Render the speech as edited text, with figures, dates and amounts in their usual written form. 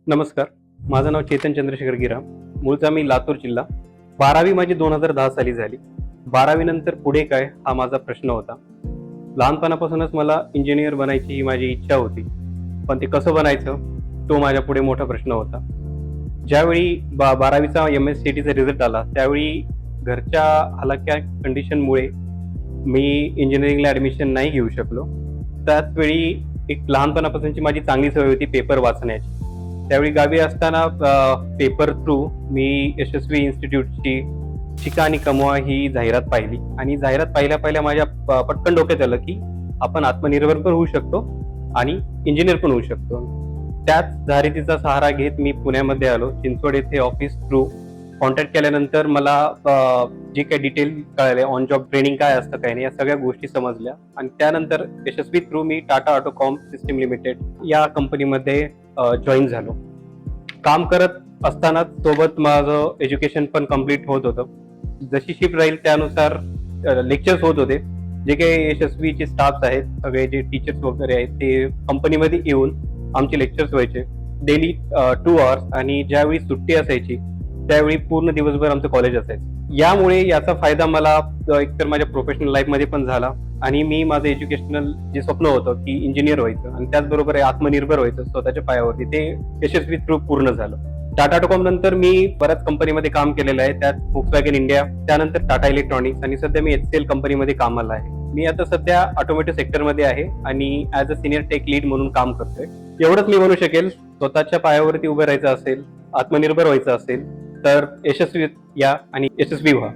नमस्कार. माझं नाव चेतन चंद्रशेखर गिरा. मूळचा मी लातूर जिल्हा. 12वी माझी 2010 साली झाली. 12वी नंतर पुढे काय हा माझा प्रश्न होता. लहानपणापासूनच मला इंजिनियर बनायची ही माझी इच्छा होती. पण ते कसं बनायचं तो माझ्या पुढे मोठा प्रश्न होता. ज्यावेळी 12वीचा MSCITचा रिझल्ट आला त्यावेळी घरच्या हलाख्या कंडिशनमुळे मी इंजिनिअरिंगला ॲडमिशन नाही घेऊ शकलो. त्याच वेळी एक लहानपणापासूनची माझी चांगली सवय होती पेपर वाचण्याची. त्यावेळी गावी असताना पेपर थ्रू मी यशस्वी इन्स्टिट्यूटची शिका आणि कमवा ही जाहिरात पाहिली आणि जाहिरात पाहिल्या माझ्या पटकन डोक्यात आलं की आपण आत्मनिर्भर पण होऊ शकतो आणि इंजिनियर पण होऊ शकतो. त्याच जाहिरातीचा सहारा घेत मी पुण्यामध्ये आलो. चिंचवड येथे ऑफिस थ्रू कॉन्टॅक्ट केल्यानंतर मला जे काही डिटेल कळाले, ऑन जॉब ट्रेनिंग काय असतं काय नाही, या सगळ्या गोष्टी समजल्या आणि त्यानंतर यशस्वी थ्रू मी टाटा ऑटोकॉम सिस्टीम लिमिटेड या कंपनीमध्ये जॉईन झालो. काम करत असताना सोबत माझं एज्युकेशन पण कम्प्लीट होत होतं. जशी शिफ्ट राहील त्यानुसार लेक्चर्स होत होते. जे काही यशस्वीचे स्टाफ्स आहेत, सगळे जे टीचर्स वगैरे आहेत, ते कंपनीमध्ये येऊन आमचे लेक्चर्स व्हायचे डेली 2 आवर्स आणि ज्यावेळी सुट्टी असायची त्यावेळी पूर्ण दिवसभर आमचं कॉलेज असायचं. यामुळे याचा फायदा मला एकतर माझ्या प्रोफेशनल लाईफमध्ये पण झाला आणि मी माझं एज्युकेशनल जे स्वप्न होतं की इंजिनियर व्हायचं आणि त्याचबरोबर आत्मनिर्भर व्हायचं स्वतःच्या पायावरती, ते यशस्वी थ्रू पूर्ण झालं. टाटा ऑटोकॉम नंतर मी बऱ्याच कंपनीमध्ये काम केलेलं आहे. त्यात Volkswagen इंडिया, त्यानंतर टाटा इलेक्ट्रॉनिक्स आणि सध्या मी HCL कंपनीमध्ये कामाला आहे. मी आता सध्या ऑटोमोटिव्ह सेक्टरमध्ये आहे आणि as a senior tech lead म्हणून काम करतोय. एवढंच मी म्हणू शकेल. स्वतःच्या पायावरती उभं राहायचं असेल, आत्मनिर्भर व्हायचं असेल तर यशस्वी या आणि यशस्वी व्हा.